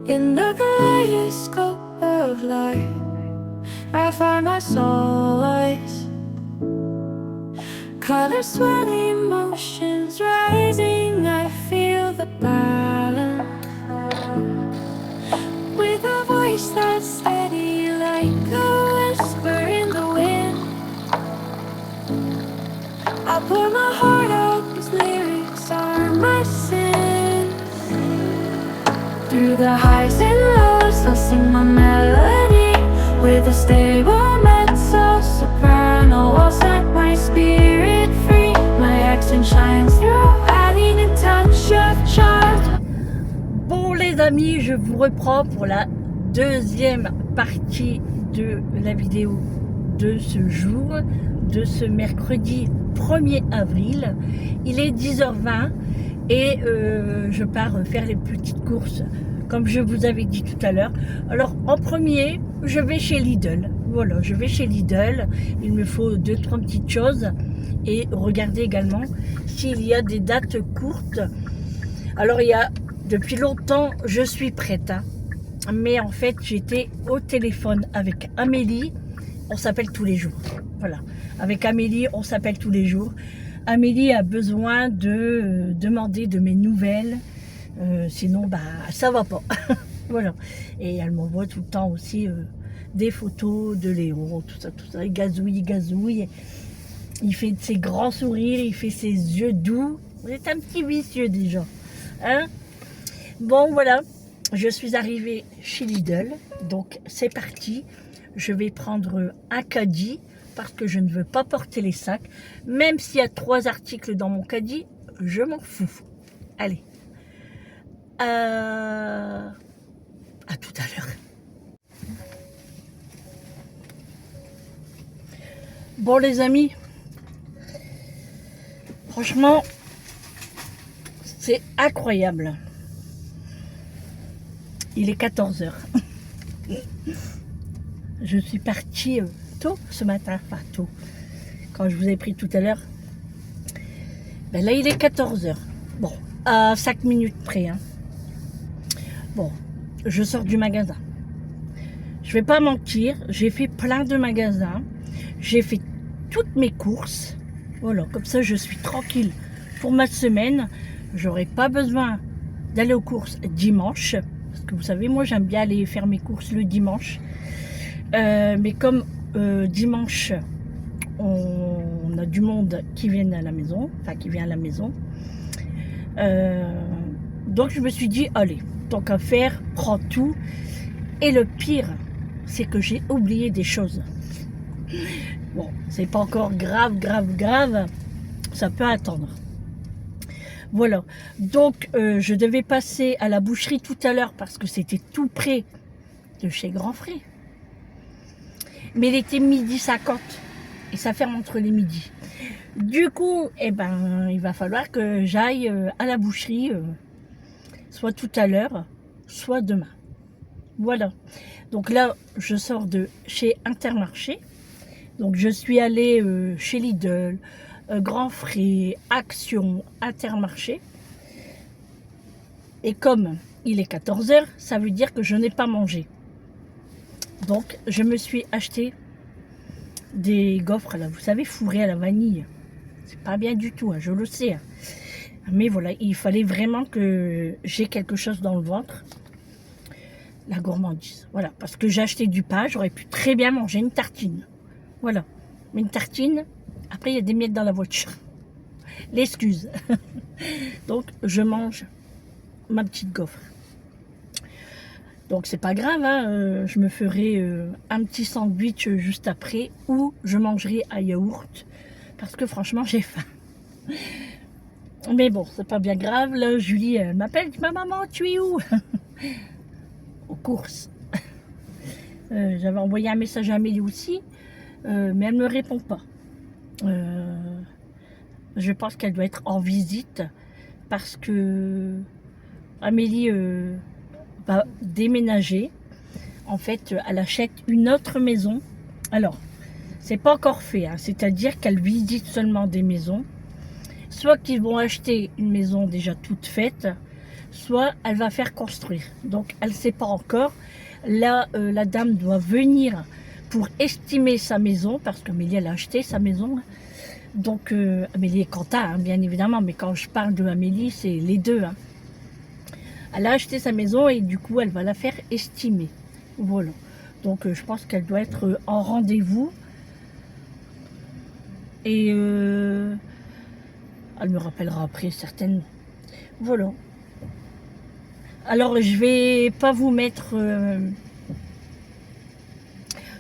In the kaleidoscope of life, I find my solace. Colors swirling, emotions rising, I feel the balance. With a voice that's steady like a whisper in the wind, I pour my heart out, these lyrics are my sins. Through the highs and lows, I'll sing my melody with a stable mezzo soprano. I'll set my spirit free, my accent shines through, adding a touch of charm. Bon les amis, je vous reprends pour la deuxième partie de la vidéo de ce jour, de ce mercredi 1er avril. Il est 10h20 et je pars faire les petites courses comme je vous avais dit tout à l'heure. Alors en premier, je vais chez Lidl. Voilà, je vais chez Lidl. Il me faut 2-3 petites choses et regarder également s'il y a des dates courtes. Alors il y a depuis longtemps, je suis prête, hein. Mais en fait, j'étais au téléphone avec Amélie. On s'appelle tous les jours. Voilà. Avec Amélie, on s'appelle tous les jours. Amélie a besoin de demander de mes nouvelles. Sinon, bah, ça va pas. Voilà. Et elle m'envoie tout le temps aussi des photos de Léon, tout ça, tout ça. Il gazouille, il gazouille. Il fait ses grands sourires, il fait ses yeux doux. Vous êtes un petit vicieux déjà. Hein? Bon, voilà. Je suis arrivée chez Lidl. Donc, c'est parti. Je vais prendre un caddie parce que je ne veux pas porter les sacs. Même s'il y a 3 articles dans mon caddie, je m'en fous. Allez. À tout à l'heure. Bon les amis, franchement, c'est incroyable. Il est 14h. Je suis partie tôt ce matin, enfin tôt, quand je vous ai pris tout à l'heure. Ben là, il est 14h. Bon, à 5 minutes près. Hein. Bon, je sors du magasin. Je vais pas mentir, j'ai fait plein de magasins. J'ai fait toutes mes courses. Voilà, comme ça, je suis tranquille pour ma semaine. J'aurai pas besoin d'aller aux courses dimanche. Parce que vous savez, moi, j'aime bien aller faire mes courses le dimanche. Mais comme dimanche, on a du monde qui vient à la maison. Enfin, qui vient à la maison. Donc, je me suis dit, allez, tant qu'à faire, prends tout. Et le pire, c'est que j'ai oublié des choses. Bon, c'est pas encore grave. Ça peut attendre. Voilà. Donc, je devais passer à la boucherie tout à l'heure parce que c'était tout près de chez Grand Frais. Mais il était 12h50 et ça ferme entre les midis. Du coup, eh ben, il va falloir que j'aille à la boucherie, soit tout à l'heure, soit demain. Voilà. Donc là, je sors de chez Intermarché. Donc je suis allée chez Lidl, Grand Frais, Action, Intermarché. Et comme il est 14h, ça veut dire que je n'ai pas mangé. Donc je me suis acheté des gaufres, là, vous savez, fourrées à la vanille. C'est pas bien du tout, hein, je le sais. Hein. Mais voilà, il fallait vraiment que j'ai quelque chose dans le ventre. La gourmandise, voilà. Parce que j'ai acheté du pain, j'aurais pu très bien manger une tartine. Voilà. Mais une tartine, après il y a des miettes dans la voiture. L'excuse. Donc je mange ma petite gaufre. Donc c'est pas grave, hein, je me ferai un petit sandwich juste après ou je mangerai un yaourt parce que franchement j'ai faim. Mais bon, c'est pas bien grave. Là, Julie m'appelle, ma maman, tu es où? Aux courses. J'avais envoyé un message à Amélie aussi, mais elle ne me répond pas. Je pense qu'elle doit être en visite parce que Amélie va déménager. En fait, elle achète une autre maison. Alors, c'est pas encore fait, hein, c'est-à-dire qu'elle visite seulement des maisons. Soit qu'ils vont acheter une maison déjà toute faite, soit elle va faire construire. Donc elle ne sait pas encore. Là, la dame doit venir pour estimer sa maison, parce qu'Amélie, elle a acheté sa maison. Donc, Amélie et Quentin, hein, bien évidemment, mais quand je parle de Amélie, c'est les deux. Hein. Elle a acheté sa maison et du coup, elle va la faire estimer. Voilà. Donc, je pense qu'elle doit être en rendez-vous. Et elle me rappellera après, certainement. Voilà. Alors, je vais pas vous mettre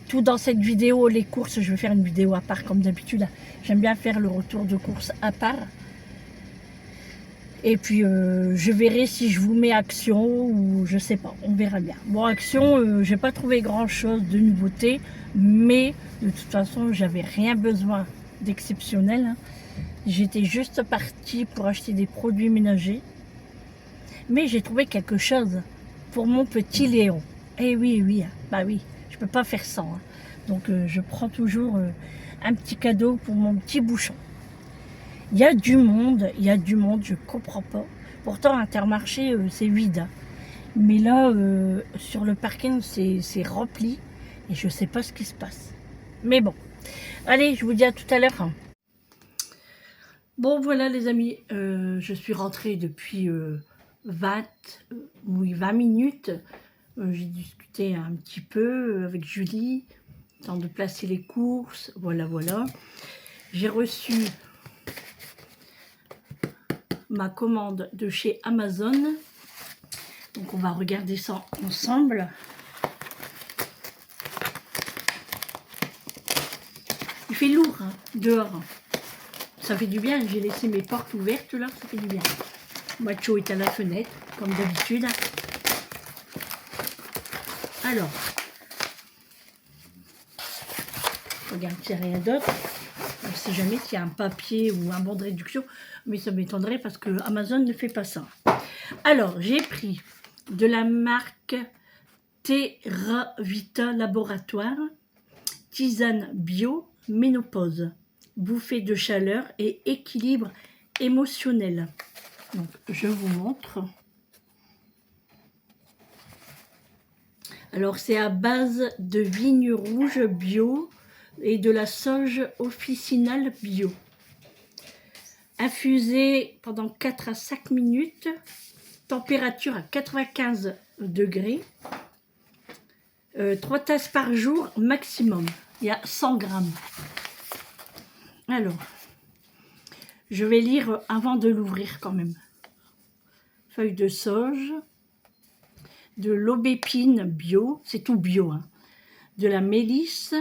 tout dans cette vidéo, les courses. Je vais faire une vidéo à part, comme d'habitude. J'aime bien faire le retour de courses à part. Et puis, je verrai si je vous mets Action ou je sais pas. On verra bien. Bon, Action, j'ai pas trouvé grand-chose de nouveauté. Mais, de toute façon, j'avais rien besoin d'exceptionnel. Hein. J'étais juste partie pour acheter des produits ménagers. Mais j'ai trouvé quelque chose pour mon petit Léon. Eh oui, oui, bah oui, je peux pas faire sans. Hein. Donc je prends toujours un petit cadeau pour mon petit bouchon. Il y a du monde, je comprends pas. Pourtant, Intermarché, c'est vide. Hein. Mais là, sur le parking, c'est rempli. Et je sais pas ce qui se passe. Mais bon, allez, je vous dis à tout à l'heure. Bon, voilà les amis, je suis rentrée depuis... 20 minutes, j'ai discuté un petit peu avec Julie, temps de placer les courses, voilà. J'ai reçu ma commande de chez Amazon, donc on va regarder ça ensemble. Il fait lourd hein, dehors, ça fait du bien, j'ai laissé mes portes ouvertes là, ça fait du bien. Macho est à la fenêtre, comme d'habitude. Alors, regarde, il n'y a rien d'autre. Je ne sais jamais s'il y a un papier ou un bon de réduction, mais ça m'étonnerait parce que Amazon ne fait pas ça. Alors, j'ai pris de la marque Terravita Laboratoire, tisane bio, ménopause, bouffée de chaleur et équilibre émotionnel. Donc, je vous montre. Alors, c'est à base de vigne rouge bio et de la sauge officinale bio. Infusé pendant 4 à 5 minutes. Température à 95 degrés. 3 tasses par jour maximum. Il y a 100 grammes. Alors, je vais lire avant de l'ouvrir quand même. Feuilles de sauge, de l'aubépine bio, c'est tout bio, hein, de la mélisse,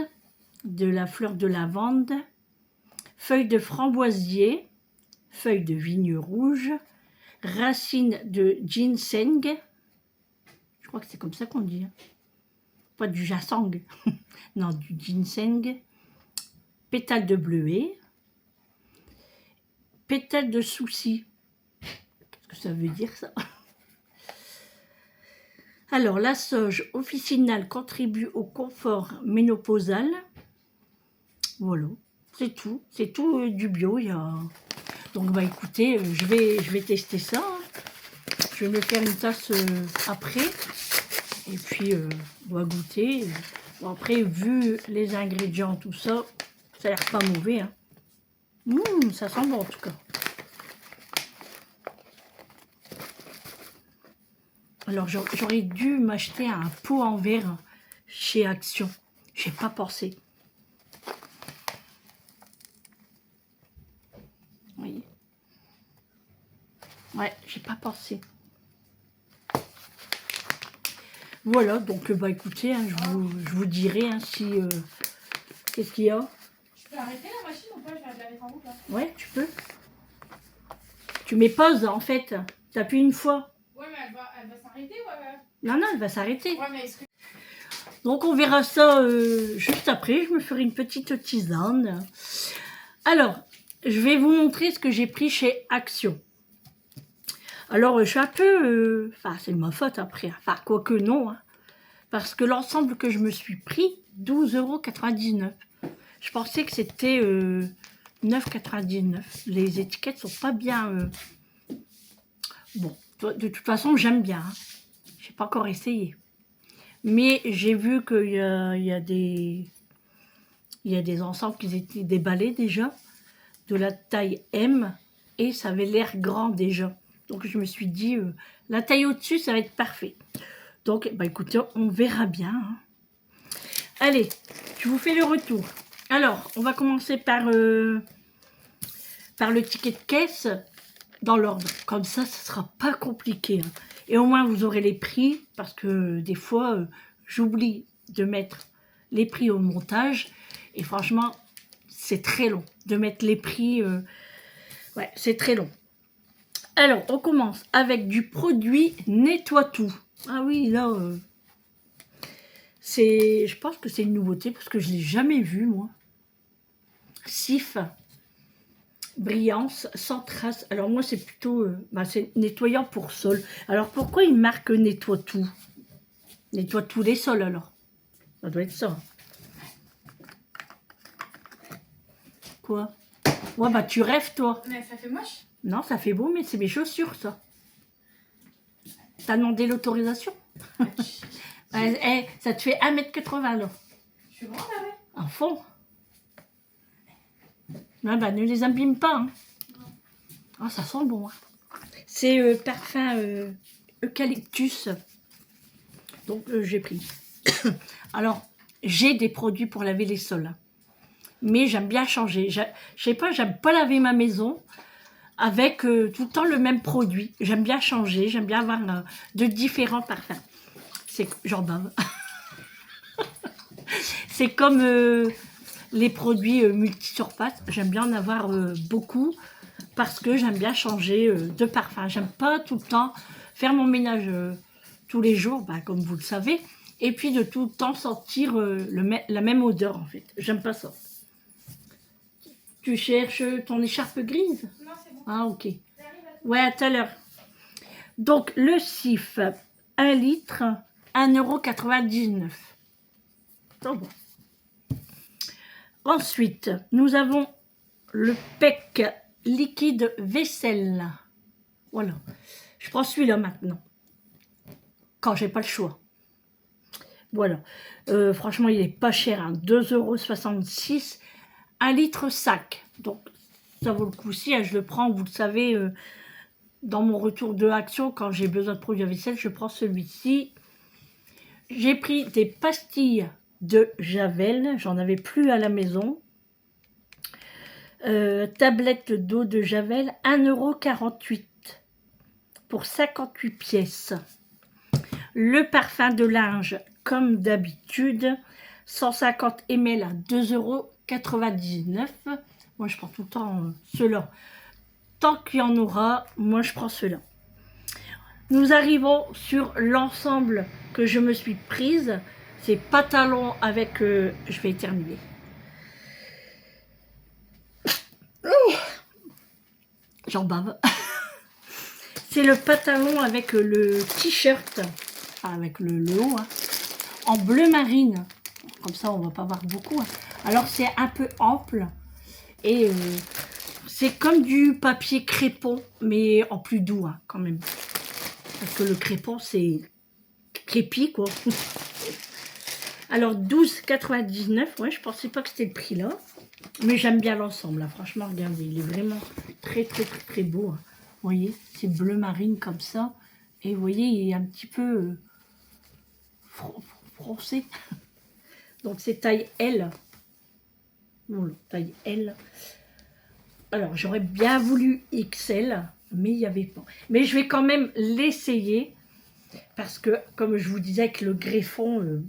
de la fleur de lavande, feuilles de framboisier, feuilles de vigne rouge, racines de ginseng, je crois que c'est comme ça qu'on dit, hein. Pas du ginseng, non, du ginseng, pétales de bleuet, pétales de souci. Qu'est-ce que ça veut dire ça? Alors, la sauge officinale contribue au confort ménopausal. Voilà, c'est tout du bio. Il y a... Donc, bah écoutez, je vais tester ça. Je vais me faire une tasse après. Et puis, on va goûter. Bon, après, vu les ingrédients, tout ça, ça a l'air pas mauvais. Hein. Ça sent bon en tout cas. Alors, j'aurais dû m'acheter un pot en verre chez Action. J'ai pas pensé. Vous voyez? Ouais, j'ai pas pensé. Voilà, donc bah écoutez, hein, je vous dirai hein, si... qu'est-ce qu'il y a? Je peux arrêter la machine ou pas? Je vais la mettre en route là. Ouais, tu peux. Tu mets pause en fait. T'appuies une fois. Ouais, mais elle va s'arrêter ou elle va... Non, elle va s'arrêter. Ouais, mais est-ce que... Donc on verra ça juste après. Je me ferai une petite tisane. Alors, je vais vous montrer ce que j'ai pris chez Action. Alors, je suis un peu... Enfin, c'est ma faute après. Enfin, quoique non. Hein, parce que l'ensemble que je me suis pris, 12,99 €. Je pensais que c'était 9,99 €. Les étiquettes sont pas bien... Bon, De toute façon, j'aime bien. Hein. Je n'ai pas encore essayé. Mais j'ai vu qu'il y a des ensembles qui étaient déballés déjà, de la taille M, et ça avait l'air grand déjà. Donc je me suis dit, la taille au-dessus, ça va être parfait. Donc, bah écoutez, on verra bien. Hein. Allez, je vous fais le retour. Alors, on va commencer par le ticket de caisse dans l'ordre. Comme ça ne sera pas compliqué. Hein. Et au moins, vous aurez les prix, parce que des fois, j'oublie de mettre les prix au montage. Et franchement, c'est très long de mettre les prix. Ouais, c'est très long. Alors, on commence avec du produit Nettoie Tout. Ah oui, là, je pense que c'est une nouveauté parce que je ne l'ai jamais vu, moi. Sif, brillance, sans trace. Alors, moi, c'est plutôt c'est nettoyant pour sol. Alors, pourquoi il marque Nettoie Tout? Nettoie tous les sols, alors. Ça doit être ça. Quoi? Ouais, bah, tu rêves, toi. Mais ça fait moche. Non, ça fait beau, mais c'est mes chaussures, ça. T'as demandé l'autorisation? Ça te fait 1,80 m, là. Je suis grande, là, ouais. En fond. Ah bah, ne les abîme pas. Hein. Oh, ça sent bon. Hein. C'est parfum eucalyptus. Donc, j'ai pris. Alors, j'ai des produits pour laver les sols. Hein. Mais j'aime bien changer. Je sais pas, j'aime pas laver ma maison avec tout le temps le même produit. J'aime bien changer. J'aime bien avoir de différents parfums. J'en bave. C'est comme les produits multi-surface. J'aime bien en avoir beaucoup parce que j'aime bien changer de parfum. J'aime pas tout le temps faire mon ménage tous les jours, bah, comme vous le savez. Et puis de tout le temps sentir la même odeur, en fait. J'aime pas ça. Tu cherches ton écharpe grise? Non, c'est bon. Ah, ok. J'arrive à Ouais, à tout à l'heure. Donc, le Sif, 1 litre, 1,99 €. C'est bon. Ensuite, nous avons le PEC liquide vaisselle. Voilà. Je prends celui-là maintenant. Quand j'ai pas le choix. Voilà. Franchement, il est pas cher. Hein. 2,66 €. 1 litre sac. Donc, ça vaut le coup aussi. Hein. Je le prends, vous le savez, dans mon retour de Action, quand j'ai besoin de produits à vaisselle, je prends celui-ci. J'ai pris des pastilles de Javel. J'en avais plus à la maison. Tablette d'eau de Javel, 1,48 € pour 58 pièces. Le parfum de linge, comme d'habitude, 150 ml à 2,99 €. Moi, je prends tout le temps ceux-là. Tant qu'il y en aura, moi, je prends ceux-là. Nous arrivons sur l'ensemble que je me suis prise. C'est pantalon avec... je vais éternuer. J'en bave. C'est le pantalon avec le t-shirt, avec le haut, hein, en bleu marine. Comme ça, on va pas voir beaucoup. Hein. Alors, c'est un peu ample. Et c'est comme du papier crépon, mais en plus doux, hein, quand même. Parce que le crépon, c'est crépi, quoi. Alors, 12,99 €. Ouais, je pensais pas que c'était le prix là. Mais j'aime bien l'ensemble, là. Franchement, regardez, il est vraiment très, très, très, très beau. Hein. Vous voyez, c'est bleu marine comme ça. Et vous voyez, il est un petit peu froncé. Donc, c'est taille L. Voilà, taille L. Alors, j'aurais bien voulu XL, mais il n'y avait pas. Mais je vais quand même l'essayer. Parce que, comme je vous disais, avec le greffon...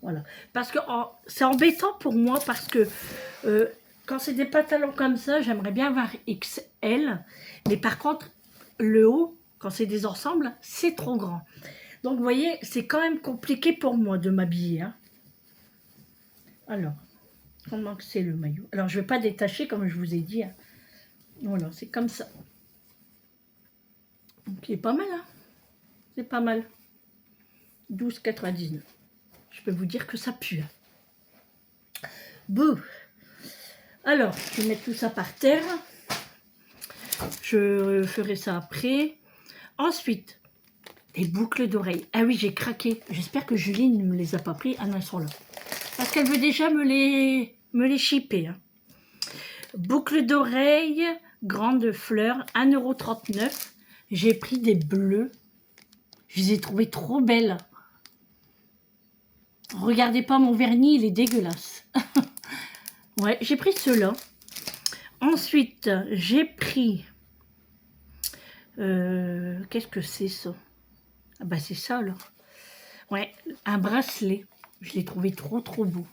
voilà. Parce que c'est embêtant pour moi parce que quand c'est des pantalons comme ça, j'aimerais bien avoir XL. Mais par contre, le haut, quand c'est des ensembles, c'est trop grand. Donc, vous voyez, c'est quand même compliqué pour moi de m'habiller. Hein. Alors, comment que c'est le maillot? Alors, je ne vais pas détacher comme je vous ai dit. Hein. Voilà, c'est comme ça. Donc, il est pas mal. Hein. C'est pas mal. 12,99 €. Je peux vous dire que ça pue. Bouh. Alors, je vais mettre tout ça par terre. Je ferai ça après. Ensuite, des boucles d'oreilles. Ah oui, j'ai craqué. J'espère que Julie ne me les a pas pris. Ah non, elles sont là. Parce qu'elle veut déjà me les shipper. Hein. Boucles d'oreilles, grandes fleurs, 1,39 €. J'ai pris des bleus. Je les ai trouvées trop belles. Regardez pas mon vernis, il est dégueulasse. Ouais, j'ai pris ceux-là. Ensuite, j'ai pris... qu'est-ce que c'est ça? Ah bah c'est ça alors. Ouais, un bracelet. Je l'ai trouvé trop beau.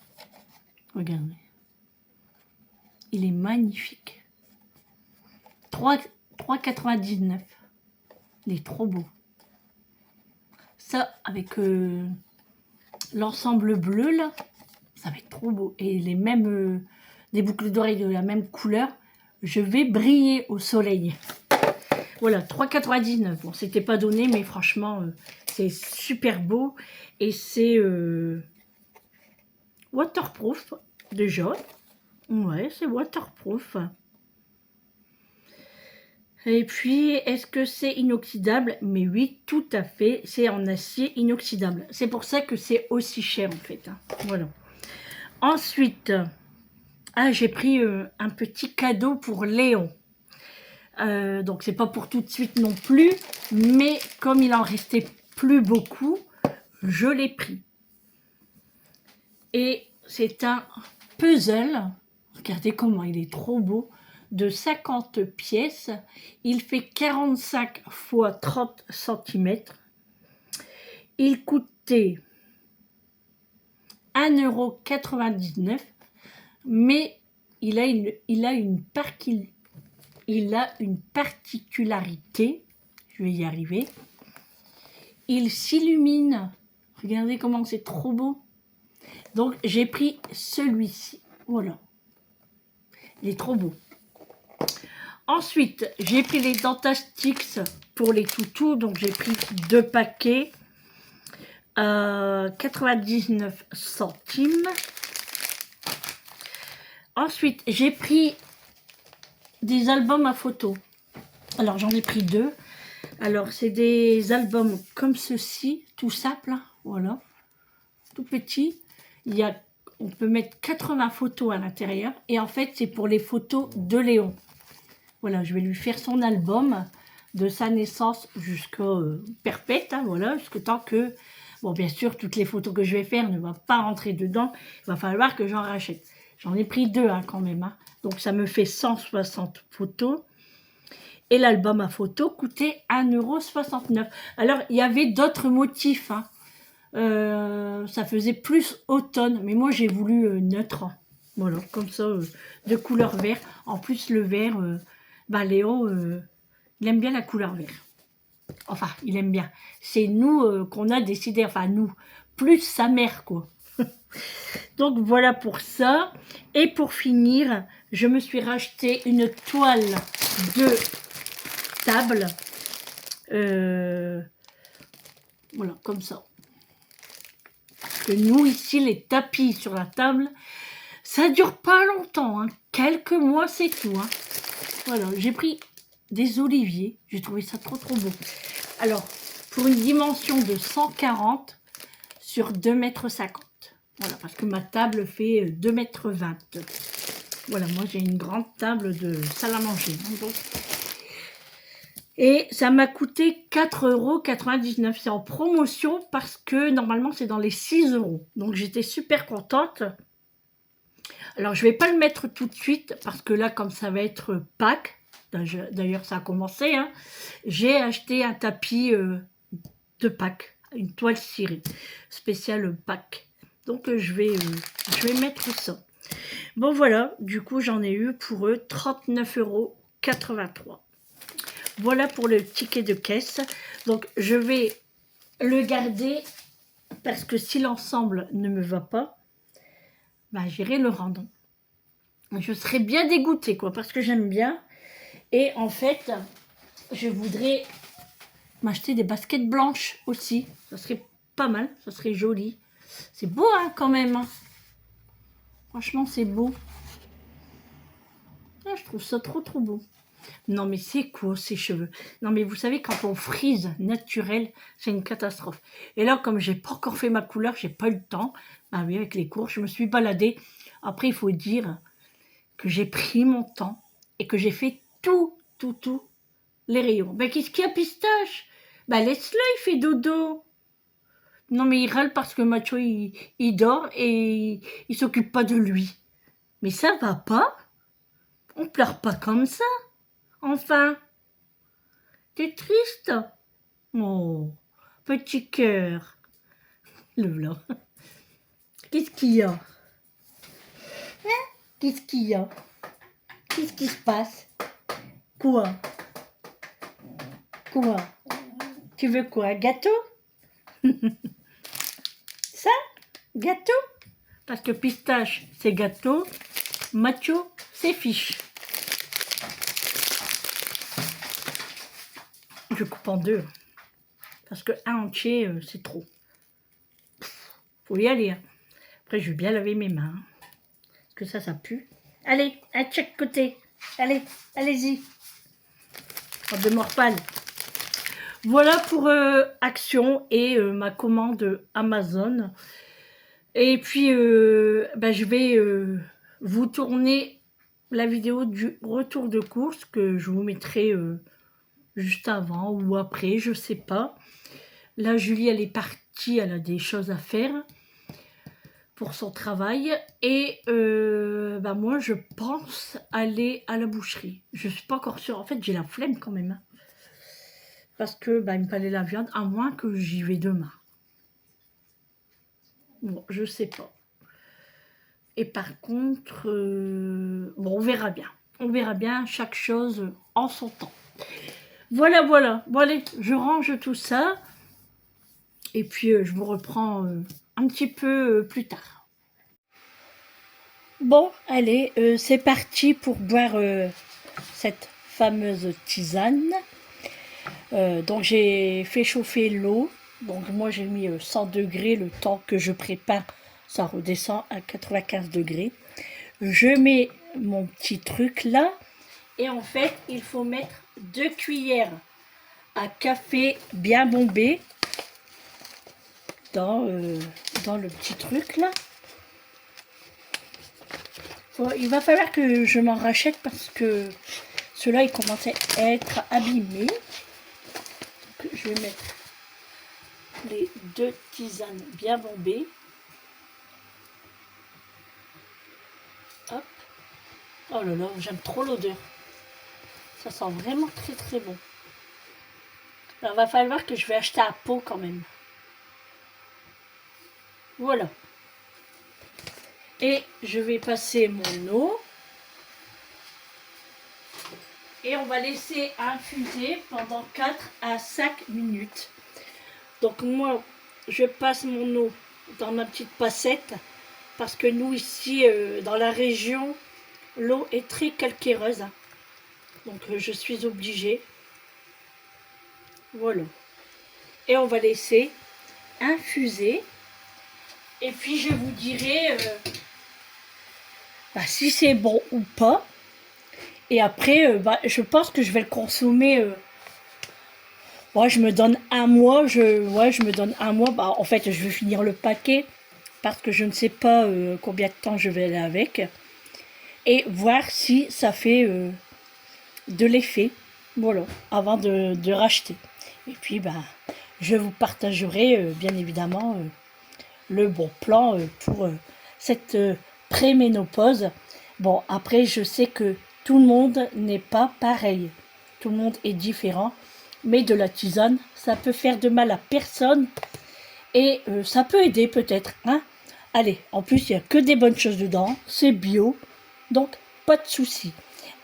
Regardez. Il est magnifique. 3,99 €. Il est trop beau. Ça, avec l'ensemble bleu là, ça va être trop beau. Et les mêmes, des boucles d'oreilles de la même couleur, je vais briller au soleil. Voilà, 3,99 €. Bon, c'était pas donné, mais franchement, c'est super beau. Et c'est waterproof, déjà. Ouais, c'est waterproof. Et puis, est-ce que c'est inoxydable? Mais oui, tout à fait, c'est en acier inoxydable. C'est pour ça que c'est aussi cher, en fait. Hein. Voilà. Ensuite, j'ai pris un petit cadeau pour Léon. Donc, c'est pas pour tout de suite non plus, mais comme il en restait plus beaucoup, je l'ai pris. Et c'est un puzzle. Regardez comment il est trop beau. De 50 pièces. Il fait 45 x 30 cm. Il coûtait 1,99 €. Mais il a une particularité. Je vais y arriver. Il s'illumine. Regardez comment c'est trop beau. Donc, j'ai pris celui-ci. Voilà. Il est trop beau. Ensuite, j'ai pris les Dentastix pour les toutous. Donc, j'ai pris 2 paquets. 99 centimes. Ensuite, j'ai pris des albums à photos. Alors, j'en ai pris 2. Alors, c'est des albums comme ceci, tout simple. Hein, voilà. Tout petit. On peut mettre 80 photos à l'intérieur. Et en fait, c'est pour les photos de Léon. Voilà, je vais lui faire son album de sa naissance jusqu'à perpète. Hein, voilà, jusqu'à temps que... Bon, bien sûr, toutes les photos que je vais faire ne vont pas rentrer dedans. Il va falloir que j'en rachète. J'en ai pris 2 hein, quand même. Hein. Donc, ça me fait 160 photos. Et l'album à photos coûtait 1,69 €. Alors, il y avait d'autres motifs. Hein. Ça faisait plus automne, mais moi j'ai voulu neutre, voilà, comme ça, de couleur vert. En plus le vert, Léo, il aime bien la couleur vert. Enfin, il aime bien. C'est nous qu'on a décidé, enfin nous, plus sa mère quoi. Donc voilà pour ça. Et pour finir, je me suis racheté une toile de table. Voilà, comme ça. Que nous, ici, les tapis sur la table, ça dure pas longtemps. Hein. Quelques mois, c'est tout. Hein. Voilà, j'ai pris des oliviers. J'ai trouvé ça trop beau. Alors, pour une dimension de 140 sur 2,50 m. Voilà, parce que ma table fait 2,20 m. Voilà, moi, j'ai une grande table de salle à manger. Hein, donc. Et ça m'a coûté 4,99 €. C'est en promotion parce que normalement c'est dans les 6 €. Donc j'étais super contente. Alors je ne vais pas le mettre tout de suite parce que là comme ça va être Pâques. D'ailleurs ça a commencé. Hein, j'ai acheté un tapis de Pâques. Une toile cirée spéciale Pâques. Donc je vais mettre ça. Bon voilà, du coup j'en ai eu pour eux 39,83 €. Voilà pour le ticket de caisse. Donc, je vais le garder parce que si l'ensemble ne me va pas, j'irai le rendre. Je serai bien dégoûtée, quoi, parce que j'aime bien. Et en fait, je voudrais m'acheter des baskets blanches aussi. Ça serait pas mal, ça serait joli. C'est beau, hein, quand même. Hein. Franchement, c'est beau. Ah, je trouve ça trop beau. Non, mais c'est quoi ces cheveux? Non, mais vous savez, quand on frise naturel, c'est une catastrophe. Et là, comme j'ai pas encore fait ma couleur, j'ai pas eu le temps. Bah oui, avec les cours, je me suis baladée. Après, il faut dire que j'ai pris mon temps et que j'ai fait tout les rayons. Ben, qu'est-ce qu'il y a, Pistache? Ben, laisse-le, il fait dodo. Non, mais il râle parce que Macho, il dort et il s'occupe pas de lui. Mais ça va pas? On pleure pas comme ça. Enfin, t'es triste? Oh, petit cœur. Le blanc. Qu'est-ce qu'il y a? Hein? Qu'est-ce qu'il y a? Qu'est-ce qui se passe? Quoi? Quoi? Tu veux quoi? Un gâteau? Ça? Gâteau? Parce que Pistache, c'est gâteau. Macho, c'est fiche. Je coupe en deux. Parce que un entier, c'est trop. Faut y aller. Hein. Après, je vais bien laver mes mains. Parce que ça pue. Allez, à chaque côté. Allez, allez-y. En de morpale. Voilà pour Action et ma commande Amazon. Et puis, je vais vous tourner la vidéo du retour de course que je vous mettrai juste avant ou après, je sais pas. Là, Julie, elle est partie, elle a des choses à faire pour son travail. Et moi, je pense aller à la boucherie. Je suis pas encore sûre. En fait, j'ai la flemme quand même. Hein. Parce que il me fallait la viande, à moins que j'y vais demain. Bon, je sais pas. Et par contre, on verra bien. On verra bien chaque chose en son temps. Voilà. Bon, allez, je range tout ça. Et puis, je vous reprends un petit peu plus tard. Bon, allez, c'est parti pour boire cette fameuse tisane. Donc, j'ai fait chauffer l'eau. Donc, moi, j'ai mis 100 degrés le temps que je prépare. Ça redescend à 95 degrés. Je mets mon petit truc là. Et en fait, il faut mettre 2 cuillères à café bien bombé dans le petit truc là. Il va falloir que je m'en rachète parce que ceux-là, ils commencent à être abîmés. Donc, je vais mettre les 2 tisanes bien bombées. Hop. Oh là là, j'aime trop l'odeur. Ça sent vraiment très bon. Alors, il va falloir que je vais acheter un pot quand même. Voilà. Et je vais passer mon eau. Et on va laisser infuser pendant 4 à 5 minutes. Donc moi, je passe mon eau dans ma petite passette. Parce que nous, ici, dans la région, l'eau est très calcaireuse. Donc, je suis obligée. Voilà. Et on va laisser infuser. Et puis, je vous dirai si c'est bon ou pas. Et après, je pense que je vais le consommer. Je me donne un mois. Je me donne un mois. En fait, je vais finir le paquet. Parce que je ne sais pas combien de temps je vais aller avec. Et voir si ça fait de l'effet. Voilà. Avant de racheter. Et puis, je vous partagerai bien évidemment le bon plan pour cette préménopause. Bon, après, je sais que tout le monde n'est pas pareil. Tout le monde est différent. Mais de la tisane, ça peut faire de mal à personne. Et ça peut aider peut-être, hein. Allez, en plus, il n'y a que des bonnes choses dedans. C'est bio. Donc, pas de souci.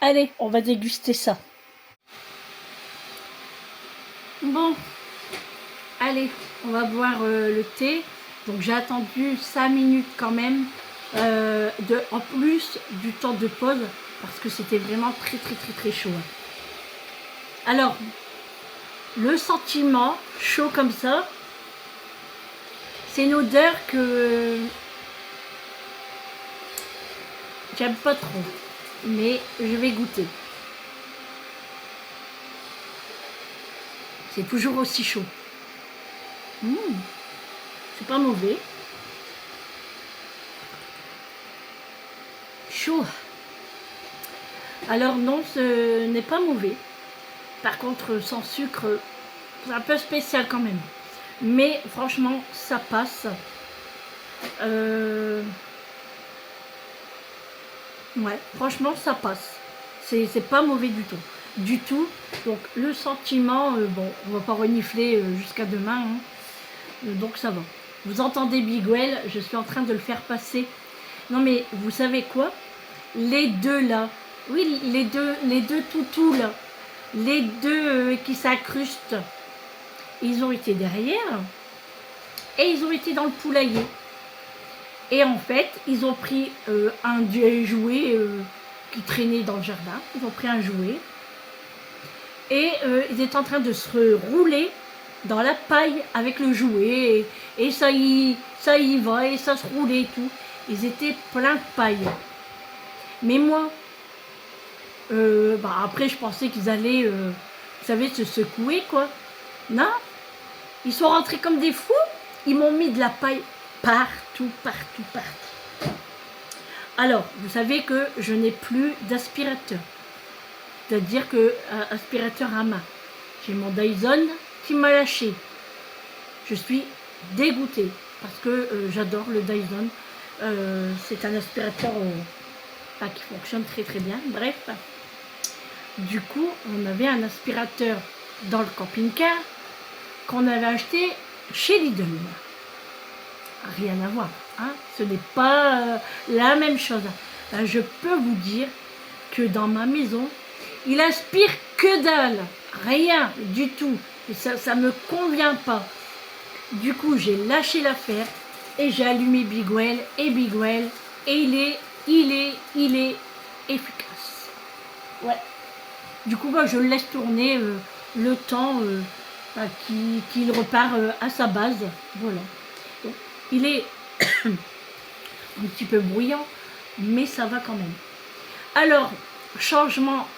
Allez, on va déguster ça. Bon. Allez, on va boire le thé. Donc, j'ai attendu 5 minutes quand même. En plus du temps de pause. Parce que c'était vraiment très chaud. Alors, le sentiment chaud comme ça, c'est une odeur que j'aime pas trop, mais je vais goûter. c'est toujours aussi chaud. C'est pas mauvais. Chaud. Alors non, ce n'est pas mauvais. Par contre, sans sucre, c'est un peu spécial quand même. Mais franchement, ça passe. Ouais, franchement, ça passe. C'est pas mauvais du tout. Du tout. Donc, le sentiment, bon, on va pas renifler jusqu'à demain. Hein. Donc, ça va. Vous entendez Bigwell, je suis en train de le faire passer. Non, mais vous savez quoi? Les deux là, oui, les deux toutous là, les deux qui s'incrustent, ils ont été derrière et ils ont été dans le poulailler. Et en fait, ils ont pris un des jouets qui traînait dans le jardin. Ils ont pris un jouet. Et ils étaient en train de se rouler dans la paille avec le jouet. Et ça y va, et ça se roulait et tout. Ils étaient pleins de paille. Mais moi, après, je pensais qu'ils allaient, vous savez, se secouer, quoi. Non, ils sont rentrés comme des fous. Ils m'ont mis de la paille partout. Alors, vous savez que je n'ai plus d'aspirateur. C'est-à-dire que aspirateur à main. J'ai mon Dyson qui m'a lâché. Je suis dégoûtée parce que j'adore le Dyson. C'est un aspirateur qui fonctionne très très bien. Bref, du coup, on avait un aspirateur dans le camping-car qu'on avait acheté chez Lidl. Rien à voir, hein. Ce n'est pas la même chose. Je peux vous dire que dans ma maison, il aspire que dalle, rien du tout. Et ça me convient pas. Du coup, j'ai lâché l'affaire et j'ai allumé Bigwell et il est efficace. Ouais. Du coup, moi, je le laisse tourner le temps qu'il repart à sa base. Voilà. Donc, il est un petit peu bruyant, mais ça va quand même. Alors, changement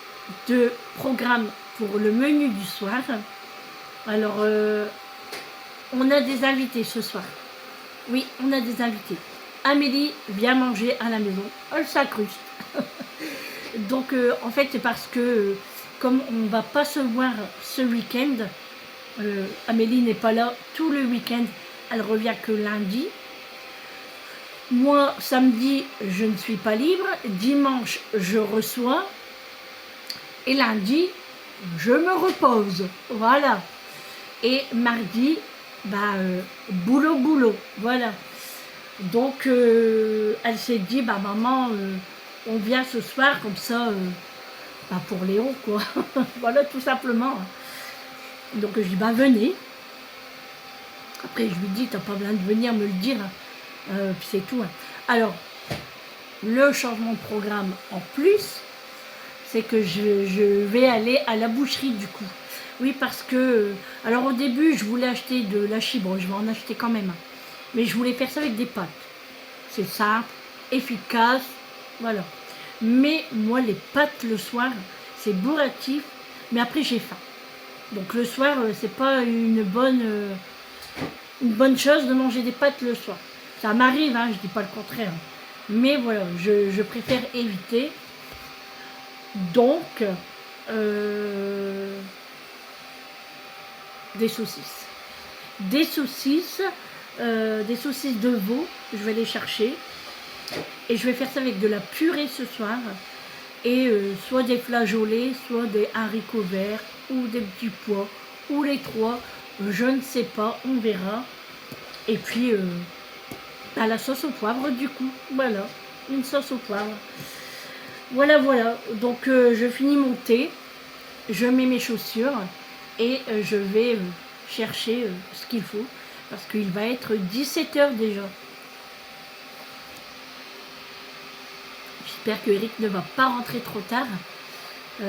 de programme pour le menu du soir. Alors, on a des invités ce soir. Oui, on a des invités. Amélie vient manger à la maison. Elle s'incruste. Donc, en fait, c'est parce que, comme on ne va pas se voir ce week-end, Amélie n'est pas là tout le week-end. Elle revient que lundi. Moi, samedi, je ne suis pas libre. Dimanche, je reçois. Et lundi, je me repose. Voilà. Et mardi, boulot. Voilà. Donc, elle s'est dit, maman, on vient ce soir comme ça, pour Léon, quoi. Voilà, tout simplement. Donc, je dis, venez. Après, je lui dis, t'as pas besoin de venir me le dire. Puis c'est tout. Hein. Alors, le changement de programme en plus, c'est que je vais aller à la boucherie du coup. Oui, parce que, alors au début, je voulais acheter de l'hachis. Bon, je vais en acheter quand même. Hein. Mais je voulais faire ça avec des pâtes. C'est simple, efficace, voilà. Mais moi, les pâtes le soir, c'est bourratif. Mais après, j'ai faim. Donc le soir, c'est pas une bonne chose de manger des pâtes le soir. Ça m'arrive, hein, je dis pas le contraire. Mais voilà, je préfère éviter. Donc, des saucisses. Des saucisses de veau, je vais les chercher. Et je vais faire ça avec de la purée ce soir. Et soit des flageolets, soit des haricots verts, ou des petits pois, ou les trois. Je ne sais pas, on verra. Et puis, à la sauce au poivre du coup. Voilà, une sauce au poivre. Voilà. Donc, je finis mon thé. Je mets mes chaussures. Et je vais chercher ce qu'il faut. Parce qu'il va être 17h déjà. J'espère que Eric ne va pas rentrer trop tard. Bon.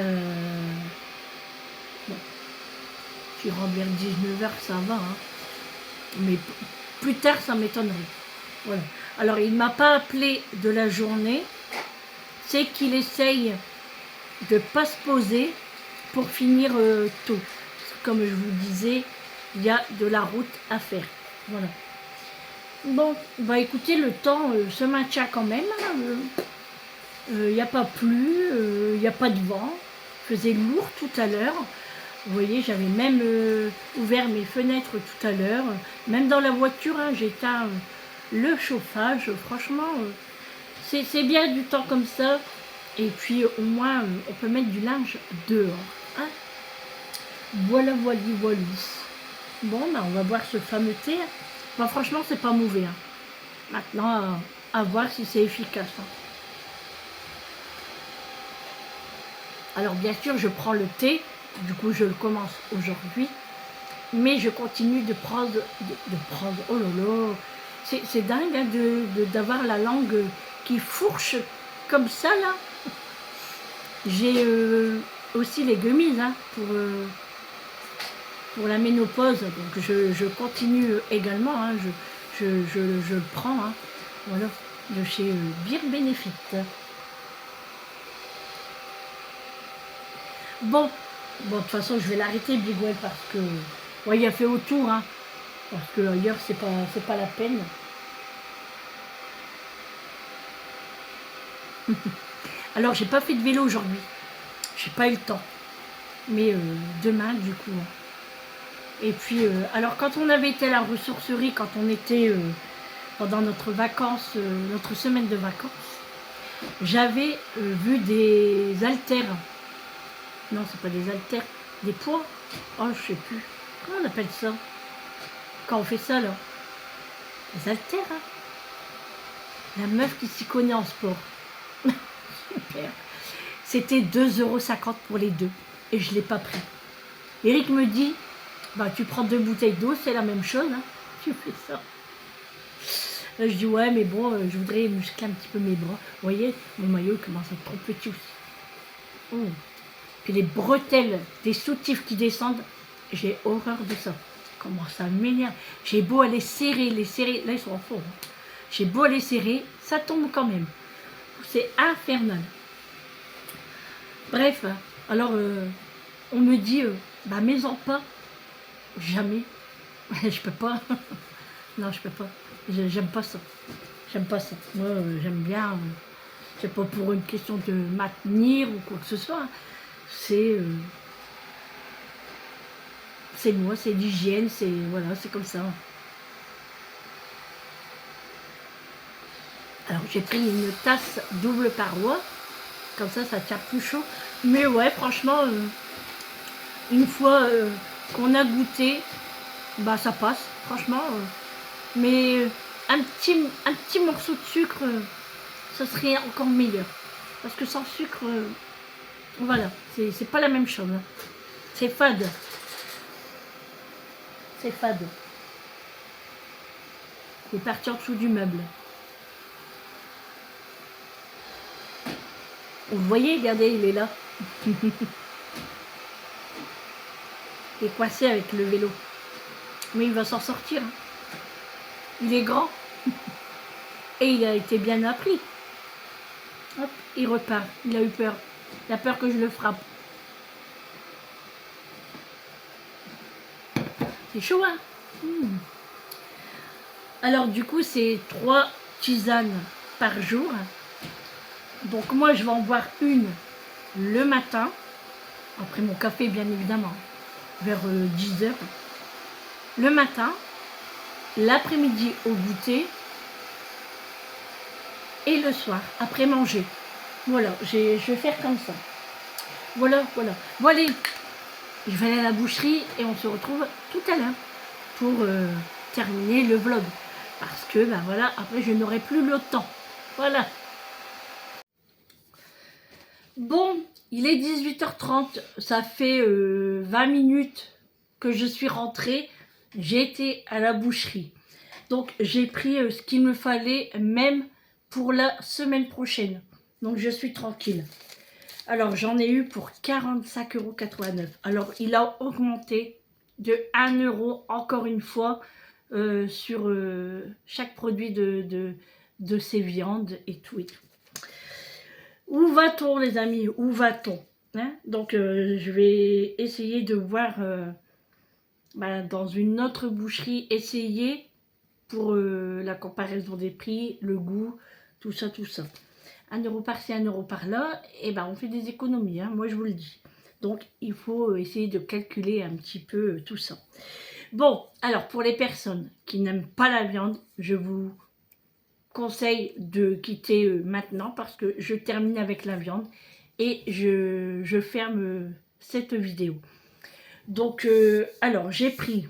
S'il rentre vers 19h, ça va. Hein. Mais plus tard, ça m'étonnerait. Voilà. Alors, il ne m'a pas appelé de la journée. C'est qu'il essaye de ne pas se poser pour finir tôt. comme je vous disais, il y a de la route à faire. Voilà. Bon, bah écoutez, le temps se maintient quand même. Il n'y a pas plu, il n'y a pas de vent. Il faisait lourd tout à l'heure. Vous voyez, j'avais même ouvert mes fenêtres tout à l'heure. Même dans la voiture, hein, j'éteins le chauffage. Franchement, c'est bien du temps comme ça. Et puis au moins, on peut mettre du linge dehors. Hein. Voilà, voilà, voilà. Bon, bah, on va boire ce fameux thé. Bon, franchement, c'est pas mauvais. Hein. Maintenant, à voir si c'est efficace. Hein. Alors, bien sûr, je prends le thé. Du coup, je le commence aujourd'hui. Mais je continue de prendre... oh là là. C'est dingue hein, d'avoir la langue qui fourche comme ça, là. J'ai aussi les gummies hein, pour la ménopause. Donc, je continue également. Hein, je le prends. Hein, voilà, de chez Beer Benefit. Bon, de toute façon, je vais l'arrêter, Big Well, parce que... Ouais, il a fait autour, hein. Parce que ailleurs, c'est pas la peine. Alors, j'ai pas fait de vélo aujourd'hui. J'ai pas eu le temps. Mais demain, du coup. Hein. Et puis, alors, quand on avait été à la ressourcerie, quand on était pendant notre vacances, notre semaine de vacances, j'avais vu des haltères. Non, c'est pas des haltères, des poids. Oh, je sais plus. Comment on appelle ça? Quand on fait ça, là. Des haltères, hein. La meuf qui s'y connaît en sport. Super. C'était 2,50 € pour les deux. Et je ne l'ai pas pris. Eric me dit, bah tu prends 2 bouteilles d'eau, c'est la même chose. Hein. Tu fais ça. Là, je dis, ouais, mais bon, je voudrais muscler un petit peu mes bras. Vous voyez, mon maillot commence à être trop petit aussi. Puis les bretelles des soutifs qui descendent, j'ai horreur de ça. Comment ça m'énerve. J'ai beau aller serrer, là ils sont en fond. Hein. J'ai beau aller serrer, ça tombe quand même. C'est infernal. Bref, alors on me dit, bah mets-en pas. Jamais. Je peux pas. Non, je peux pas. J'aime pas ça. J'aime pas ça. Moi, j'aime bien. C'est pas pour une question de maintenir ou quoi que ce soit. C'est moi, c'est l'hygiène, c'est voilà, c'est comme ça. Alors j'ai pris une tasse double paroi, comme ça tient plus chaud. Mais ouais, franchement, une fois qu'on a goûté, bah ça passe, franchement. Mais un petit morceau de sucre, ça serait encore meilleur. Parce que sans sucre, voilà, c'est pas la même chose. Hein. C'est fade. C'est fade. Il est parti en dessous du meuble. Vous voyez, regardez, il est là. Il est coincé avec le vélo. Mais il va s'en sortir. Hein. Il est grand. Et il a été bien appris. Hop, il repart. Il a eu peur. Il a peur que je le frappe. C'est chaud, hein. Alors, du coup, c'est 3 tisanes par jour. Donc, moi, je vais en boire une le matin. Après mon café, bien évidemment. Vers 10 h. Le matin. L'après-midi au goûter. Et le soir, après manger. Voilà, je vais faire comme ça. Voilà. Bon, allez. Je vais aller à la boucherie et on se retrouve tout à l'heure pour terminer le vlog. Parce que, ben voilà, après je n'aurai plus le temps. Voilà. Bon, il est 18 h 30. Ça fait 20 minutes que je suis rentrée. J'ai été à la boucherie. Donc, j'ai pris ce qu'il me fallait même pour la semaine prochaine. Donc, je suis tranquille. Alors, j'en ai eu pour 45,89 €. Alors, il a augmenté de 1 € encore une fois sur chaque produit de ces viandes et tout et tout. Où va-t-on, les amis? Où va-t-on? Hein? Donc, je vais essayer de voir dans une autre boucherie, essayer pour la comparaison des prix, le goût, tout ça, tout ça. 1 euro par-ci, 1 euro par-là, et ben on fait des économies, hein, moi je vous le dis. Donc il faut essayer de calculer un petit peu tout ça. Bon, alors pour les personnes qui n'aiment pas la viande, je vous conseille de quitter maintenant parce que je termine avec la viande et je ferme cette vidéo. Donc, alors j'ai pris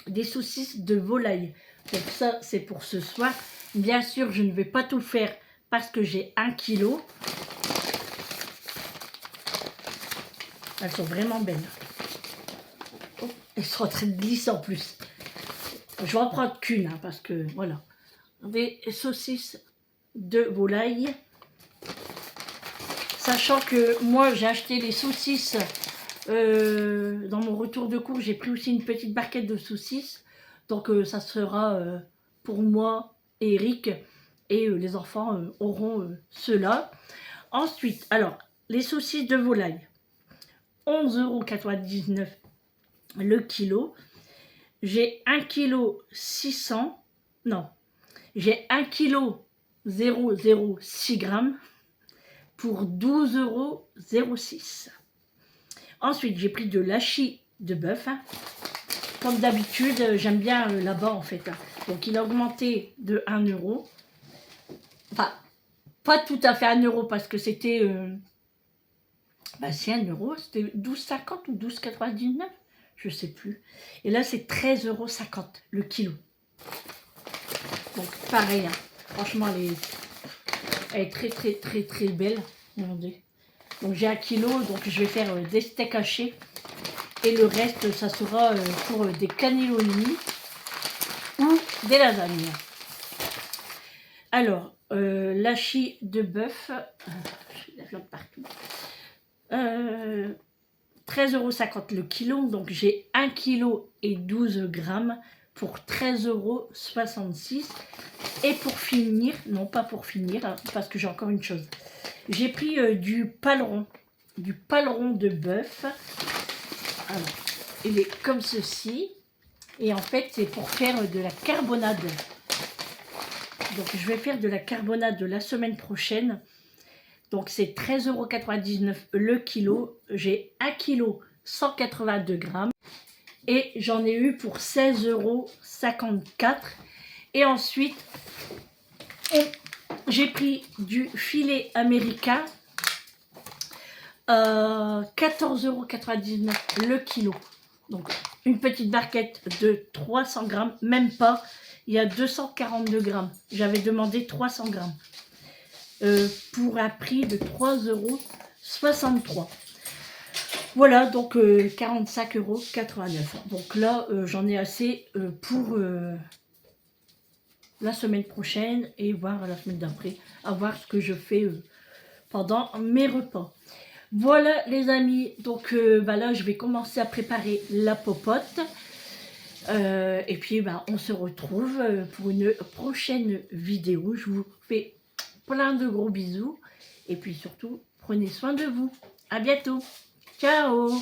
des saucisses de volaille. Donc ça, c'est pour ce soir. Bien sûr, je ne vais pas tout faire parce que j'ai 1 kilo. Elles sont vraiment belles. Oh, elles sont très glisser en plus. Je vais en prendre qu'une, hein, parce que voilà. Des saucisses de volaille. Sachant que moi, j'ai acheté les saucisses dans mon retour de cours. J'ai pris aussi une petite barquette de saucisses. Donc, ça sera pour moi et Eric. Et les enfants auront cela. Ensuite, alors, les saucisses de volaille. 11,99 € le kilo. J'ai 1,6 kg. Non. J'ai 1,006 kg pour 12,06 €. Ensuite, j'ai pris de l'hachis de bœuf. Hein. Comme d'habitude, j'aime bien là-bas en fait. Hein. Donc, il a augmenté de 1 €. Enfin, pas tout à fait 1 € parce que c'était... c'est 1 €. C'était 12,50 ou 12,99 €. Je sais plus. Et là, c'est 13,50 € le kilo. Donc, pareil. Hein. Franchement, elle est très, très, très, très belle. Regardez. Donc, j'ai 1 kilo. Donc, je vais faire des steaks hachés. Et le reste, ça sera pour des cannelloni ou des lasagnes. Alors, l'hachis de bœuf. J'ai la viande partout. 13,50 € le kilo. Donc, j'ai 1 kg et 12 grammes pour 13,66 €. Et pour finir, non pas pour finir, hein, parce que j'ai encore une chose. J'ai pris du paleron de bœuf. Alors, il est comme ceci. Et en fait, c'est pour faire de la carbonade. Donc, je vais faire de la carbonade la semaine prochaine. Donc, c'est 13,99 € le kilo. J'ai 1 kg 182 grammes. Et j'en ai eu pour 16,54 €. Et ensuite, j'ai pris du filet américain. 14,99 € le kilo. Donc, une petite barquette de 300 grammes. Même pas. Il y a 242 grammes. J'avais demandé 300 grammes. Pour un prix de 3,63 €. Voilà, donc 45,89 €. Donc là, j'en ai assez pour la semaine prochaine et voir la semaine d'après, à voir ce que je fais pendant mes repas. Voilà les amis, donc là je vais commencer à préparer la popote. Et puis on se retrouve pour une prochaine vidéo. Je vous fais plein de gros bisous. Et puis surtout, prenez soin de vous. À bientôt. Ciao.